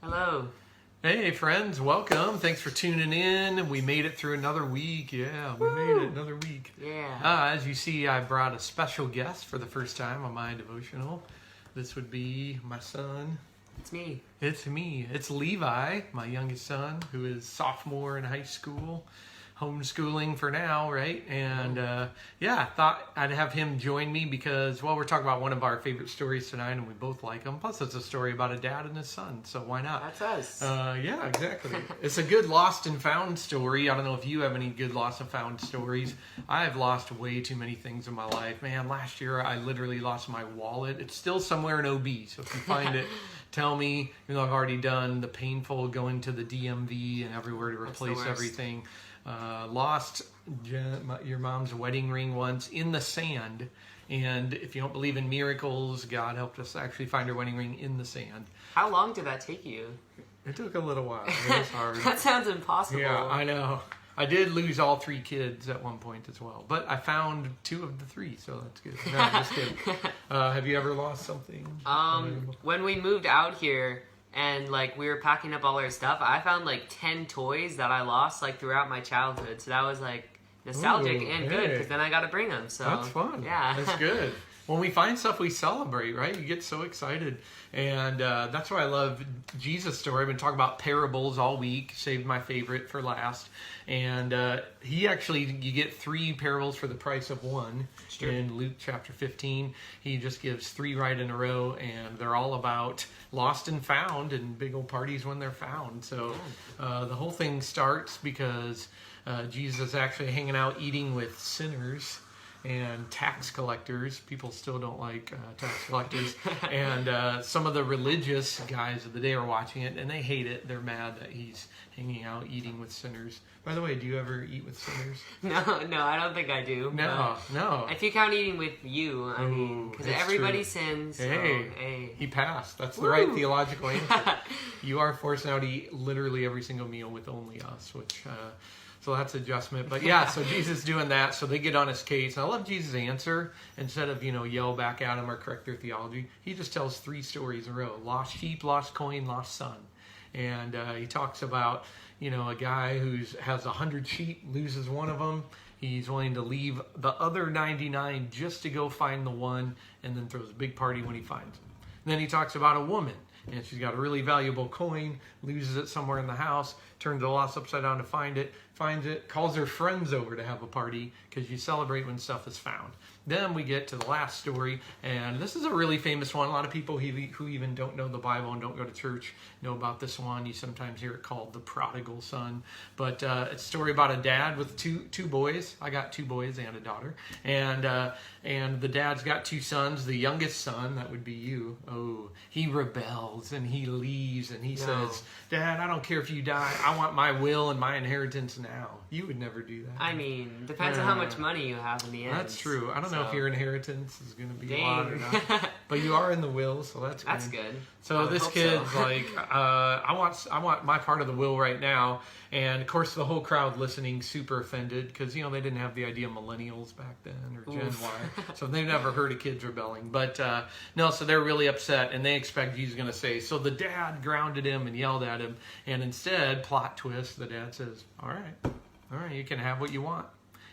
Hello. Hey friends, welcome. Thanks for tuning in. We made it through another week. Yeah, we made it another week. Yeah. As you see, I brought a special guest for the first time on my devotional. This would be my son. It's me. It's me. It's Levi, my youngest son, who is sophomore in high school. Homeschooling for now, right? And I thought I'd have him join me because, well, we're talking about one of our favorite stories tonight, and we both like them. Plus, it's a story about a dad and his son, so why not? That's us. Yeah, exactly. It's a good lost and found story. I don't know if you have any good lost and found stories. I've lost way too many things in my life. Man, last year I literally lost my wallet. It's still somewhere in OB, so if you find it, tell me. You know, I've already done the painful going to the DMV and everywhere to replace everything. Lost your mom's wedding ring once in the sand, and if you don't believe in miracles, God helped us actually find her wedding ring in the sand. How long did that take you? It took a little while. It was hard. That sounds impossible. Yeah, I know. I did lose all 3 kids at one point as well, but I found 2 of the 3, so that's good. No, I'm just kidding. Have you ever lost something? When we moved out here, and we were packing up all our stuff, I found 10 toys that I lost throughout my childhood. So that was nostalgic and good because then I got to bring them. So that's fun. Yeah, that's good. When we find stuff, we celebrate, right? You get so excited. And that's why I love Jesus' story. I've been talking about parables all week. Saved my favorite for last. And you get 3 parables for the price of 1. Sure. In Luke chapter 15. He just gives 3 right in a row. And they're all about lost and found and big old parties when they're found. So the whole thing starts because Jesus is actually hanging out eating with sinners and tax collectors. People still don't like tax collectors. And some of the religious guys of the day are watching it, and they hate it. They're mad that he's hanging out eating with sinners. By the way, do you ever eat with sinners? No, I don't think I do. No. If you count eating with you, I mean, because everybody true. Sins. So, hey, he passed. That's the right theological answer. You are forced now to eat literally every single meal with only us, which... So that's adjustment. But yeah, so Jesus doing that. So they get on his case. And I love Jesus' answer. Instead of, yell back at him or correct their theology, he just tells 3 stories in a row. Lost sheep, lost coin, lost son. And he talks about, a guy who has 100 sheep, loses one of them. He's willing to leave the other 99 just to go find the one, and then throws a big party when he finds it. And then he talks about a woman. And she's got a really valuable coin, loses it somewhere in the house, turns the lost upside down to find it, finds it, calls her friends over to have a party because you celebrate when stuff is found. Then we get to the last story, and this is a really famous one. A lot of people who even don't know the Bible and don't go to church know about this one. You sometimes hear it called the prodigal son. But it's a story about a dad with two boys. I got 2 boys and a daughter. And the dad's got 2 sons. The youngest son, that would be you, he rebels and he leaves and he says, Dad, I don't care if you die. I want my will and my inheritance now. You would never do that. I mean, depends on how much money you have in the end. That's true. I don't know if your inheritance is going to be a lot or not. But you are in the will, so that's good. That's good. So this kid's I want my part of the will right now. And of course, the whole crowd listening super offended because they didn't have the idea of millennials back then or Gen Y, so they've never heard of kids rebelling. But so they're really upset, and they expect Jesus is going to say, so the dad grounded him and yelled at him, and instead, plot twist, the dad says, all right, you can have what you want.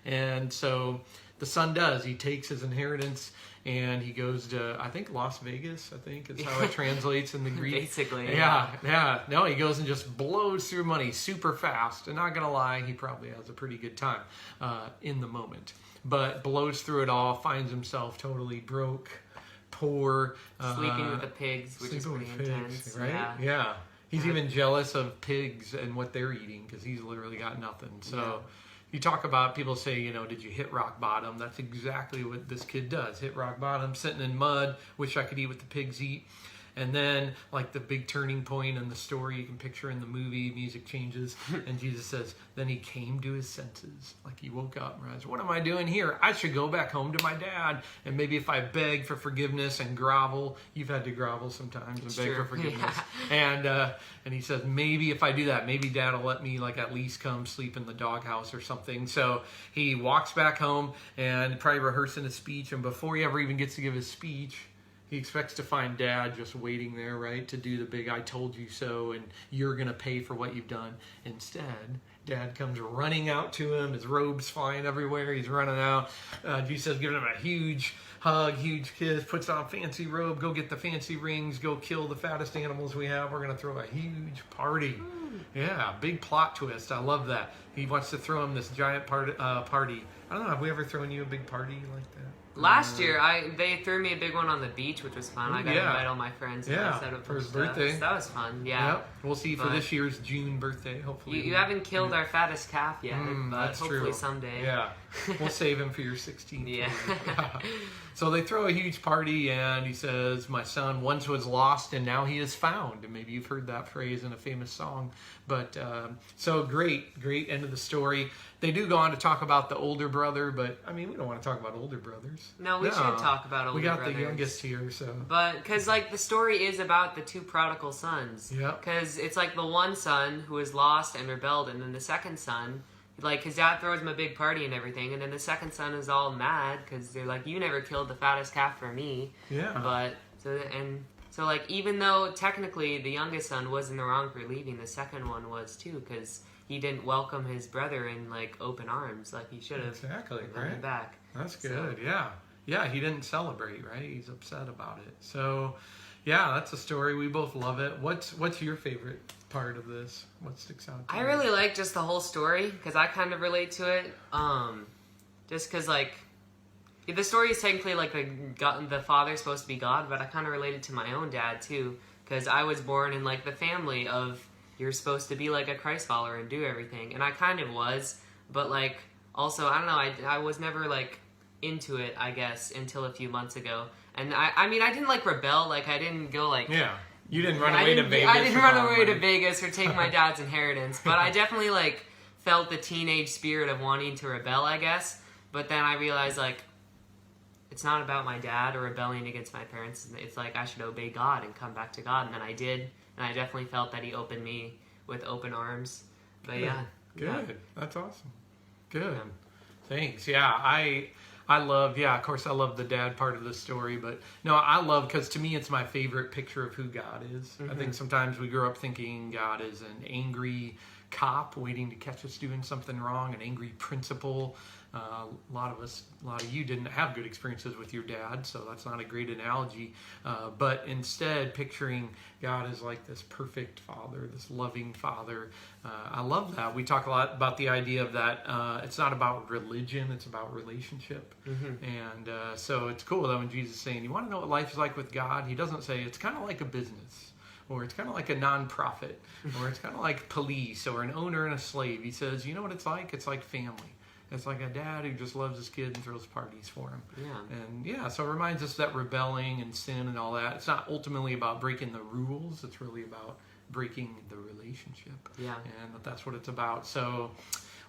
And so the son does. He takes his inheritance and he goes to, I think, Las Vegas, I think is how it translates in the Greek. Basically. Yeah. No, he goes and just blows through money super fast. And not going to lie, he probably has a pretty good time in the moment. But blows through it all, finds himself totally broke, poor. Sleeping with the pigs, which is pretty intense. Right? Yeah. He's even jealous of pigs and what they're eating because he's literally got nothing. So you talk about, people say, did you hit rock bottom? That's exactly what this kid does. Hit rock bottom, sitting in mud, wish I could eat what the pigs eat. And then, the big turning point in the story, you can picture in the movie, music changes, and Jesus says, then he came to his senses. He woke up and realized, what am I doing here? I should go back home to my dad. And maybe if I beg for forgiveness and grovel, you've had to grovel sometimes and beg for forgiveness. Yeah. And he says, maybe if I do that, maybe dad will let me, at least come sleep in the doghouse or something. So he walks back home and probably rehearsing a speech. And before he ever even gets to give his speech, He expects to find Dad just waiting there, right, to do the big "I told you so" and you're going to pay for what you've done. Instead, Dad comes running out to him. His robe's flying everywhere. He's running out. Jesus giving him a huge hug, huge kiss, puts on a fancy robe, go get the fancy rings, go kill the fattest animals we have. We're going to throw a huge party. Yeah, big plot twist. I love that. He wants to throw him this giant party. I don't know, have we ever thrown you a big party like that? Last year, they threw me a big one on the beach, which was fun. I got to invite all my friends. And I set up for his stuff. birthday. So that was fun. Yeah. Yep. We'll see for this year's June birthday. Hopefully, you haven't killed our fattest calf yet, but that's hopefully true. someday. Yeah, we'll save him for your 16th. Yeah. So they throw a huge party, and he says, "My son once was lost, and now he is found." And maybe you've heard that phrase in a famous song. But so great end of the story. They do go on to talk about the older brother, but I mean, we don't want to talk about older brothers. No, we should talk about older brothers. We got the youngest here, so. But because like the story is about the two prodigal sons. Yeah. Because it's like the one son who was lost and rebelled, and then the second son, like his dad throws him a big party and everything, and then the second son is all mad because they're like, "You never killed the fattest calf for me." Yeah. But so like even though technically the youngest son was in the wrong for leaving, the second one was too, because he didn't welcome his brother in like open arms like he should have. Exactly, right. Back. That's good. Yeah, he didn't celebrate, right? He's upset about it. So, yeah, that's a story. We both love it. What's your favorite part of this? What sticks out to you? I really like just the whole story because I kind of relate to it. Just because like the story is technically like the father's supposed to be God, but I kind of related to my own dad too because I was born in like the family of you're supposed to be like a Christ follower and do everything, and I kind of was, but like also I don't know, I was never like into it, I guess, until a few months ago. And I mean I didn't like rebel, like I didn't go like you didn't run away to Vegas. I didn't run away to Vegas or take my dad's inheritance, but I definitely like felt the teenage spirit of wanting to rebel, I guess. But then I realized like it's not about my dad or rebelling against my parents. It's like I should obey God and come back to God, and then I did, and I definitely felt that He opened me with open arms. But Good. That's awesome. Good. Thanks. Yeah, I love, of course I love the dad part of the story, but no, I love, because to me it's my favorite picture of who God is. I think sometimes we grow up thinking God is an angry cop waiting to catch us doing something wrong, an angry principal. A lot of you didn't have good experiences with your dad, so that's not a great analogy. But instead, picturing God as like this perfect father, this loving father. I love that. We talk a lot about the idea of that. It's not about religion, it's about relationship. And so it's cool that when Jesus is saying, you want to know what life is like with God? He doesn't say it's kind of like a business, or it's kind of like a nonprofit, or it's kind of like police, or an owner and a slave. He says, you know what it's like? It's like family. It's like a dad who just loves his kid and throws parties for him. And so it reminds us that rebelling and sin and all that, it's not ultimately about breaking the rules. It's really about breaking the relationship. And that's what it's about. So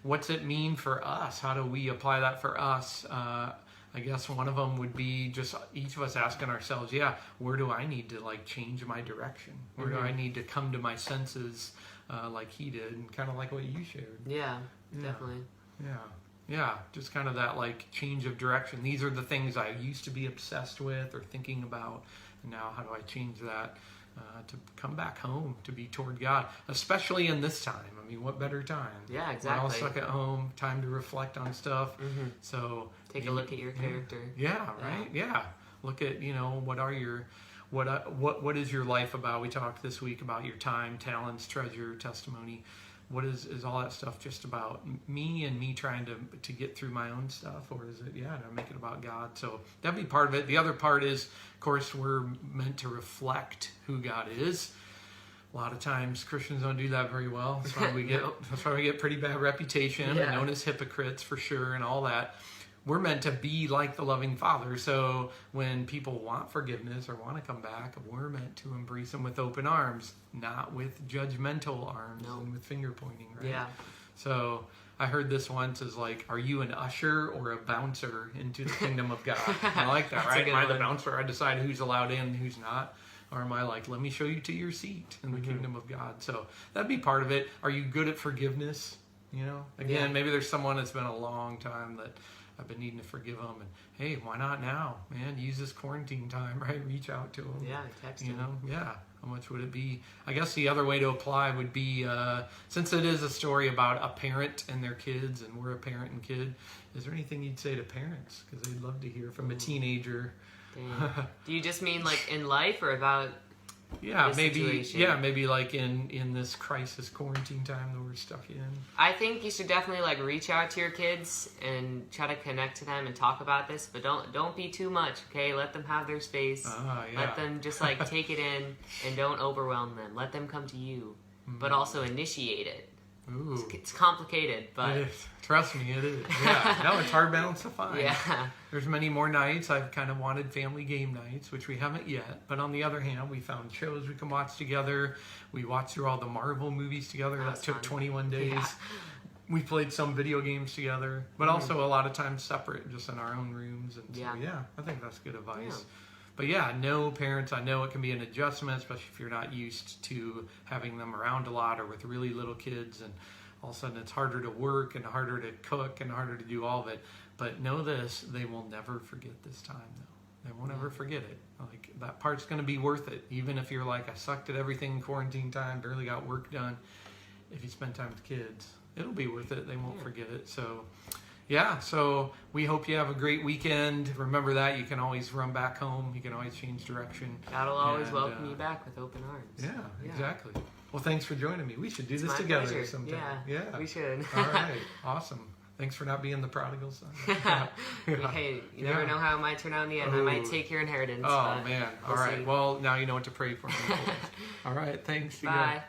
what's it mean for us? How do we apply that for us? I guess one of them would be just each of us asking ourselves, where do I need to like change my direction? Where do I need to come to my senses like he did, and kind of like what you shared? Definitely. Yeah, just kind of that like change of direction. These are the things I used to be obsessed with or thinking about, and now how do I change that to come back home, to be toward God, especially in this time. I mean, what better time? Yeah, exactly. We're all stuck at home, time to reflect on stuff. So take a look at your character. Right? Yeah. Look at, what is your life about? We talked this week about your time, talents, treasure, testimony. What is all that stuff just about me and me trying to get through my own stuff? Or is it, to make it about God? So that'd be part of it. The other part is, of course, we're meant to reflect who God is. A lot of times Christians don't do that very well. That's why we get pretty bad reputation and known as hypocrites for sure and all that. We're meant to be like the loving Father. So when people want forgiveness or want to come back, we're meant to embrace them with open arms, not with judgmental arms and with finger pointing, right? Yeah. So I heard this once as like, are you an usher or a bouncer into the kingdom of God? I like that, right? Am I the bouncer? I decide who's allowed in and who's not. Or am I like, let me show you to your seat in the kingdom of God? So that'd be part of it. Are you good at forgiveness? Again, maybe there's someone that's been a long time that I've been needing to forgive them. And hey, why not now, man? Use this quarantine time, right? Reach out to them. Yeah, text You them. know, yeah. How much would it be? I guess the other way to apply would be, since it is a story about a parent and their kids, and we're a parent and kid, is there anything you'd say to parents? Because they'd love to hear from a teenager. Do you just mean like in life or about Yeah, this maybe. situation? Yeah, maybe like in this crisis quarantine time that we're stuck in. I think you should definitely like reach out to your kids and try to connect to them and talk about this, but don't be too much, okay? Let them have their space. Yeah. Let them just like take it in and don't overwhelm them. Let them come to you, but also initiate it. Ooh. It's complicated, but It is. Trust me, it is. Yeah, no, it's hard balance to find. yeah. There's many more nights. I've kind of wanted family game nights, which we haven't yet. But on the other hand, we found shows we can watch together. We watched through all the Marvel movies together. That took fun. 21 days. Yeah. We played some video games together, but also a lot of times separate, just in our own rooms. And so, yeah, I think that's good advice. Yeah. But yeah, no, parents, I know it can be an adjustment, especially if you're not used to having them around a lot or with really little kids. And all of a sudden it's harder to work and harder to cook and harder to do all of it. But know this, they will never forget this time, though. They won't ever forget it. Like, that part's going to be worth it. Even if you're like, I sucked at everything in quarantine time, barely got work done. If you spend time with kids, it'll be worth it. They won't forget it. So, yeah. So we hope you have a great weekend. Remember that. You can always run back home. You can always change direction. God'll always welcome you back with open arms. Yeah, exactly. Well, thanks for joining me. We should do this My together pleasure. sometime. Yeah, we should. All right. Awesome. Thanks for not being the prodigal son. Hey, you never know how it might turn out in the end. I might take your inheritance. Oh, man. All right. See. Well, now you know what to pray for. All right. Thanks. Bye.